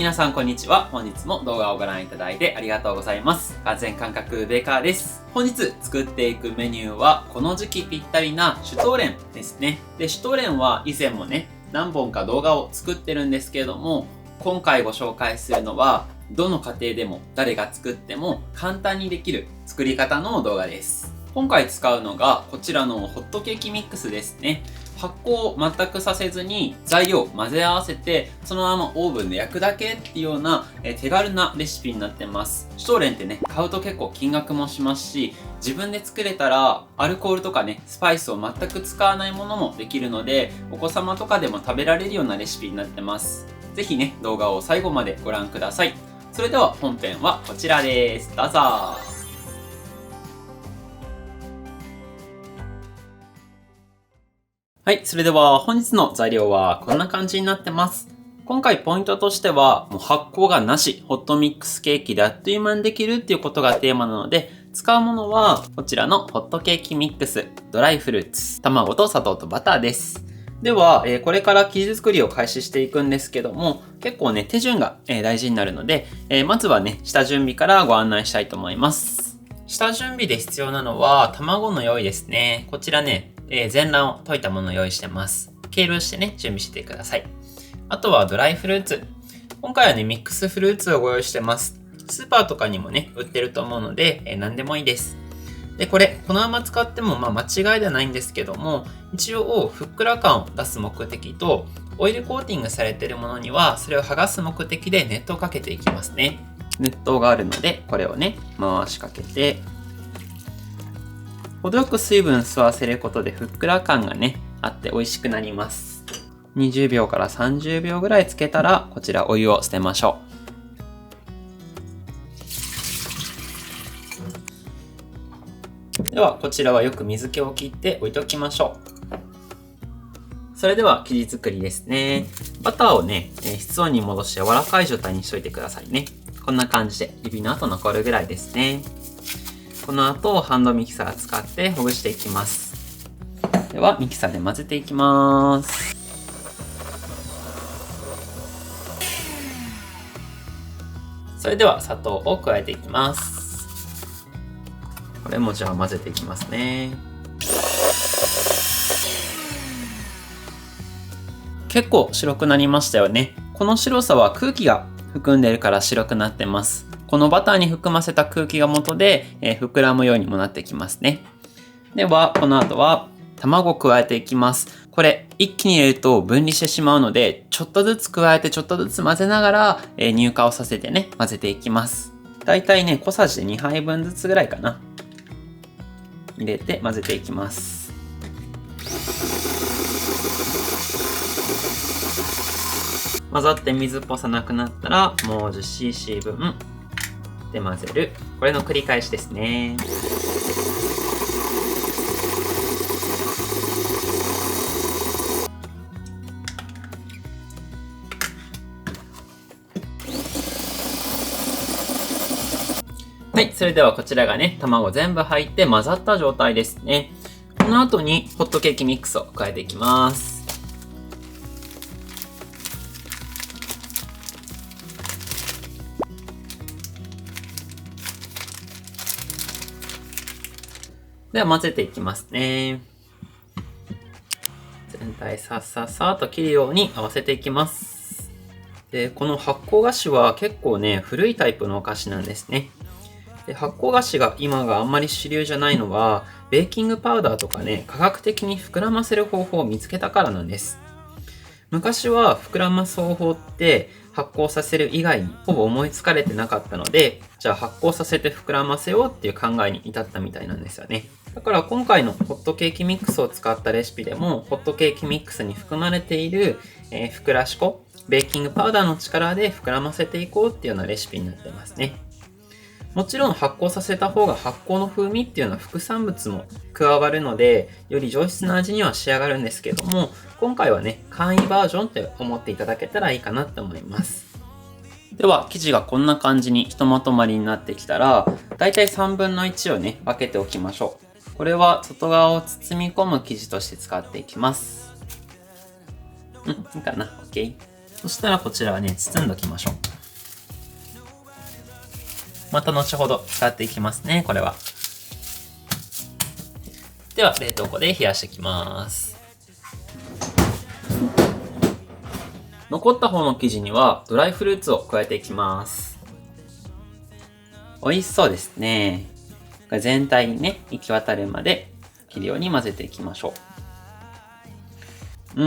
皆さんこんにちは。本日も動画をご覧いただいてありがとうございます。完全感覚ベーカーです。本日作っていくメニューはこの時期ぴったりなシュトーレンですね。で、シュトーレンは以前もね、何本か動画を作ってるんですけれども、今回ご紹介するのはどの家庭でも誰が作っても簡単にできる作り方の動画です。今回使うのがこちらのホットケーキミックスですね。発酵を全くさせずに材料を混ぜ合わせてそのままオーブンで焼くだけっていうような手軽なレシピになってます。シュトーレンってね、買うと結構金額もしますし、自分で作れたらアルコールとかね、スパイスを全く使わないものもできるので、お子様とかでも食べられるようなレシピになってます。ぜひね、動画を最後までご覧ください。それでは本編はこちらです。どうぞ。はい、それでは本日の材料はこんな感じになってます。今回ポイントとしては、もう発酵がなし、ホットミックスケーキであっという間にできるっていうことがテーマなので、使うものはこちらのホットケーキミックス、ドライフルーツ、卵と砂糖とバターです。では、これから生地作りを開始していくんですけども、結構ね、手順が大事になるので、まずはね、下準備からご案内したいと思います。下準備で必要なのは、卵の用意ですね。こちらね、全卵を溶いたものを用意してます。計量してね、準備してください。あとはドライフルーツ。今回はね、ミックスフルーツをご用意してます。スーパーとかにもね、売ってると思うので、何でもいいです。で、これ、このまま使っても間違いではないんですけども、一応、ふっくら感を出す目的と、オイルコーティングされているものには、それを剥がす目的で熱湯をかけていきますね。熱湯があるので、これをね、回しかけて、程よく水分吸わせることでふっくら感がね、あって美味しくなります。20秒から30秒ぐらいつけたら、こちらお湯を捨てましょう。では、こちらはよく水気を切って置いておきましょう。それでは、生地作りですね。バターをね、室温に戻して柔らかい状態にしといてくださいね。こんな感じで、指の跡残るぐらいですね。この後、ハンドミキサー使ってほぐしていきます。では、ミキサーで混ぜていきます。それでは、砂糖を加えていきます。これもじゃあ混ぜていきますね。結構白くなりましたよね。この白さは空気が含んでいるから白くなってます。このバターに含ませた空気が元で、膨らむようにもなってきますね。では、この後は卵を加えていきます。これ、一気に入れると分離してしまうので、ちょっとずつ加えてちょっとずつ混ぜながら、乳化をさせてね、混ぜていきます。だいたいね、小さじで2杯分ずつぐらいかな。入れて混ぜていきます。混ざって水っぽさなくなったら、もう 10cc 分で混ぜる。これの繰り返しですね。はい、それではこちらがね、卵全部入って混ざった状態ですね。この後にホットケーキミックスを加えていきます。では混ぜていきますね。全体さっさっさと切るように合わせていきます。で、この発酵菓子は結構ね、古いタイプのお菓子なんですね。で、発酵菓子が今があんまり主流じゃないのは、ベーキングパウダーとかね、科学的に膨らませる方法を見つけたからなんです。昔は膨らます方法って発酵させる以外にほぼ思いつかれてなかったので、じゃあ発酵させて膨らませようっていう考えに至ったみたいなんですよね。だから今回のホットケーキミックスを使ったレシピでも、ホットケーキミックスに含まれている、ふくらし粉、ベーキングパウダーの力で膨らませていこうっていうようなレシピになってますね。もちろん発酵させた方が発酵の風味っていうのは副産物も加わるので、より上質な味には仕上がるんですけども、今回はね、簡易バージョンって思っていただけたらいいかなって思います。では、生地がこんな感じにひとまとまりになってきたら、だいたい3分の1をね、分けておきましょう。これは外側を包み込む生地として使っていきます。いいかな ?OK。そしたらこちらはね、包んでおきましょう。また後ほど使っていきますね、これは。では、冷凍庫で冷やしていきます。残った方の生地にはドライフルーツを加えていきます。美味しそうですね。これ全体にね、行き渡るまで切るように混ぜていきましょう。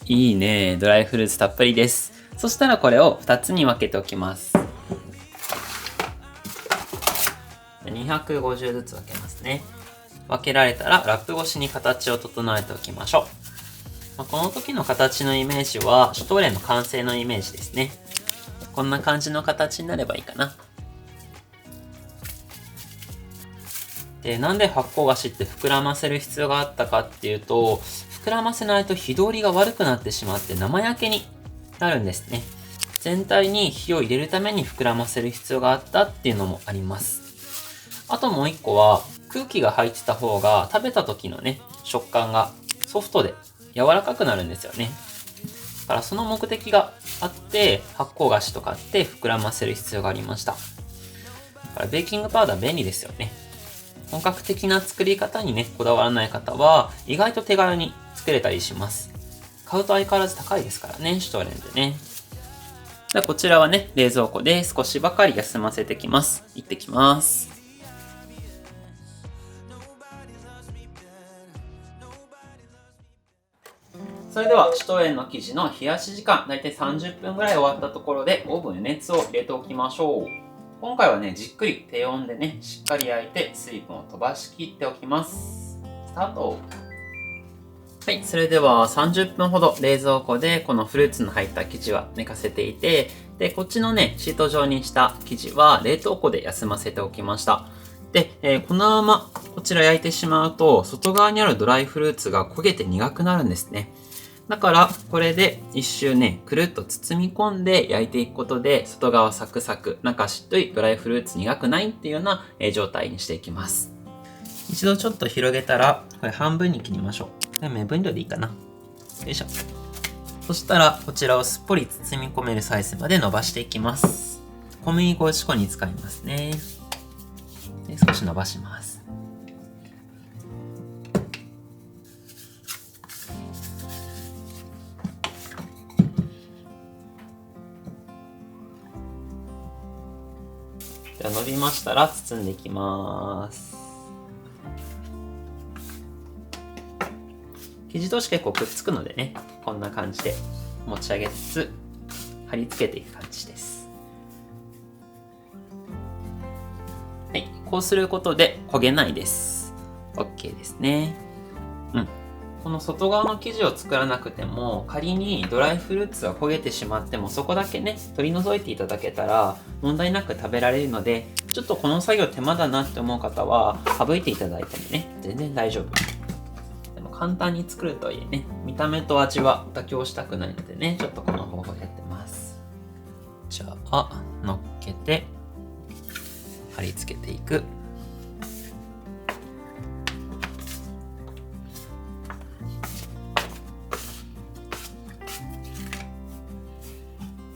いいね。ドライフルーツたっぷりです。そしたらこれを2つに分けておきます。250ずつ分けますね。分けられたらラップ越しに形を整えておきましょう。この時の形のイメージはシュトーレンの完成のイメージですね。こんな感じの形になればいいかな。で、なんで発酵菓子って膨らませる必要があったかっていうと、膨らませないと火通りが悪くなってしまって生焼けになるんですね。全体に火を入れるために膨らませる必要があったっていうのもあります。あともう一個は、空気が入ってた方が食べた時のね、食感がソフトで柔らかくなるんですよね。だからその目的があって発酵菓子とかって膨らませる必要がありました。だからベーキングパウダー便利ですよね。本格的な作り方にね、こだわらない方は意外と手軽に作れたりします。買うと相変わらず高いですからね、シュトーレンでね。ではこちらはね、冷蔵庫で少しばかり休ませてきます。行ってきます。それでは、シュトーレンの生地の冷やし時間、だいたい30分ぐらい終わったところで、オーブンに熱を入れておきましょう。今回はね、じっくり低温でね、しっかり焼いて、水分を飛ばしきっておきます。スタート。はい、それでは30分ほど冷蔵庫でこのフルーツの入った生地は寝かせていて、で、こっちのね、シート状にした生地は冷凍庫で休ませておきました。で、このままこちら焼いてしまうと、外側にあるドライフルーツが焦げて苦くなるんですね。だから、これで一周ね、くるっと包み込んで焼いていくことで、外側サクサク、中しっとりドライフルーツ苦くないっていうような状態にしていきます。一度ちょっと広げたら、これ半分に切りましょう。目分量でいいかな。よいしょ。そしたら、こちらをすっぽり包み込めるサイズまで伸ばしていきます。小麦粉を1個に使いますね。で、少し伸ばします。では伸びましたら包んでいきます。生地同士結構くっつくのでね、こんな感じで持ち上げつつ貼り付けていく感じです。はい、こうすることで焦げないです。OK ですね。この外側の生地を作らなくても、仮にドライフルーツが焦げてしまっても、そこだけね、取り除いていただけたら問題なく食べられるので、ちょっとこの作業手間だなって思う方は、省いていただいてもね、全然大丈夫。でも簡単に作るとはいえね、見た目と味は妥協したくないのでね、ちょっとこの方法やってます。じゃあ、乗っけて、貼り付けていく。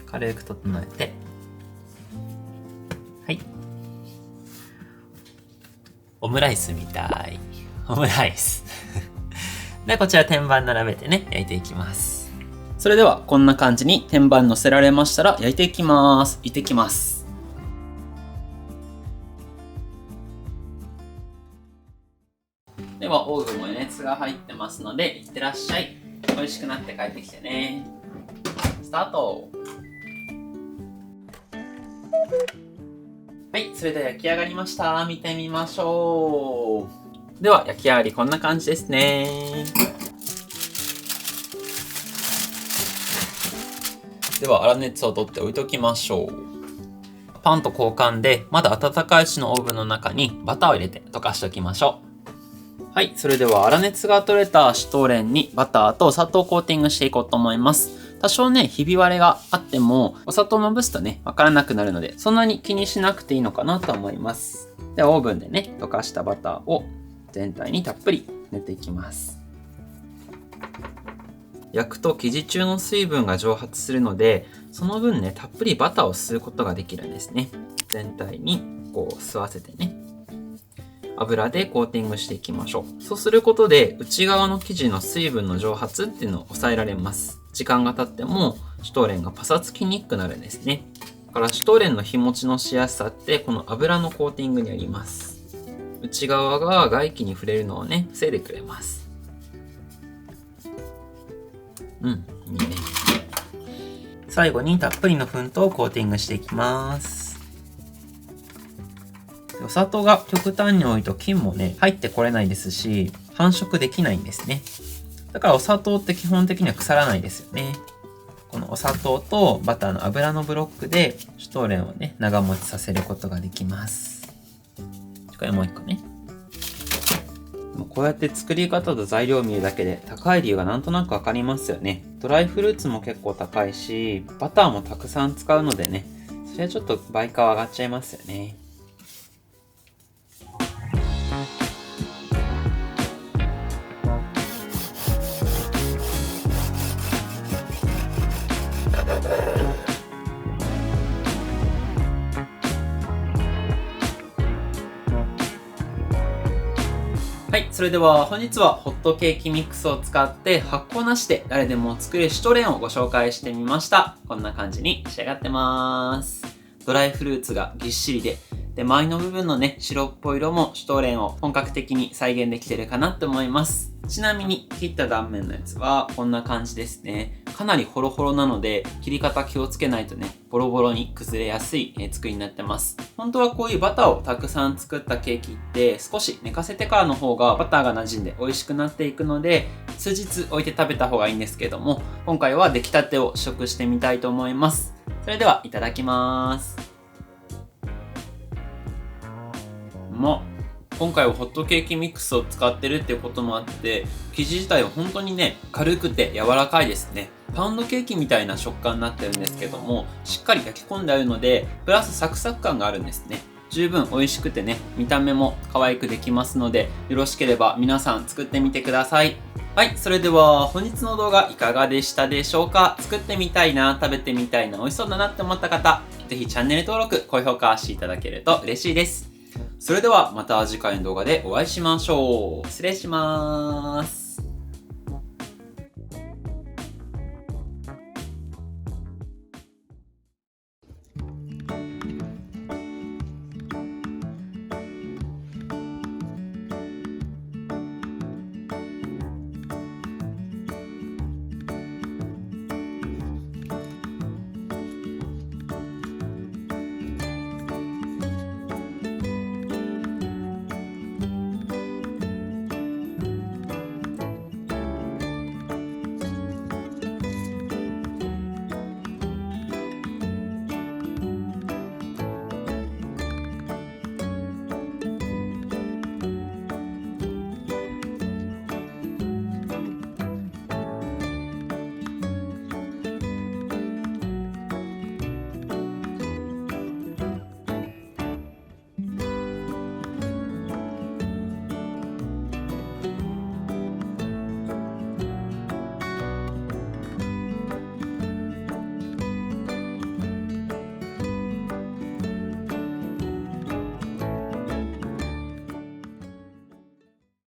軽く整えて、はい。オムライスみたい。オムライス。で、こちら天板並べてね、焼いていきます。それでは、こんな感じに天板乗せられましたら焼いていきます。行ってきます。では、オーブンも熱が入ってますので、いってらっしゃい。美味しくなって帰ってきてね。スタート。はい、それでは焼き上がりました。見てみましょう。では、焼き上がりこんな感じですね。では、粗熱を取って置いておきましょう。パンと交換で、まだ温かいうちのオーブンの中にバターを入れて溶かしておきましょう。はい、それでは粗熱が取れたシュトーレンにバターと砂糖をコーティングしていこうと思います。多少ね、ひび割れがあっても、お砂糖まぶすとね、わからなくなるので、そんなに気にしなくていいのかなと思います。では、オーブンでね、溶かしたバターを全体にたっぷり塗っていきます。焼くと生地中の水分が蒸発するので、その分ね、たっぷりバターを吸うことができるんですね。全体にこう吸わせてね、油でコーティングしていきましょう。そうすることで内側の生地の水分の蒸発っていうのを抑えられます。時間が経ってもシュトーレンがパサつきにくくなるんですね。だからシュトーレンの日持ちのしやすさってこの油のコーティングにあります。内側が外気に触れるのをね、防いでくれます。いいね。最後にたっぷりの粉糖をコーティングしていきます。お砂糖が極端に多いと菌もね、入ってこれないですし、繁殖できないんですね。だからお砂糖って基本的には腐らないですよね。このお砂糖とバターの油のブロックでシュトーレンをね、長持ちさせることができます。これもう一個ね。こうやって作り方と材料を見るだけで高い理由がなんとなくわかりますよね。ドライフルーツも結構高いし、バターもたくさん使うのでね、それはちょっと倍価は上がっちゃいますよね。はい、それでは本日はホットケーキミックスを使って発酵なしで誰でも作れるシュトレンをご紹介してみました。こんな感じに仕上がってます。ドライフルーツがぎっしりで、周りの部分のね、白っぽい色もシュトレンを本格的に再現できてるかなって思います。ちなみに切った断面のやつはこんな感じですね。かなりホロホロなので切り方気をつけないとね、ボロボロに崩れやすい作りになってます。本当はこういうバターをたくさん作ったケーキって少し寝かせてからの方がバターが馴染んで美味しくなっていくので、数日置いて食べた方がいいんですけども、今回は出来たてを試食してみたいと思います。それではいただきます。今回はホットケーキミックスを使ってるっていうこともあって、生地自体は本当にね、軽くて柔らかいですね。パウンドケーキみたいな食感になってるんですけども、しっかり焼き込んであるので、プラスサクサク感があるんですね。十分美味しくてね、見た目も可愛くできますので、よろしければ皆さん作ってみてください。はい、それでは本日の動画いかがでしたでしょうか？作ってみたいな、食べてみたいな、美味しそうだなって思った方、ぜひチャンネル登録、高評価していただけると嬉しいです。それではまた次回の動画でお会いしましょう。失礼します。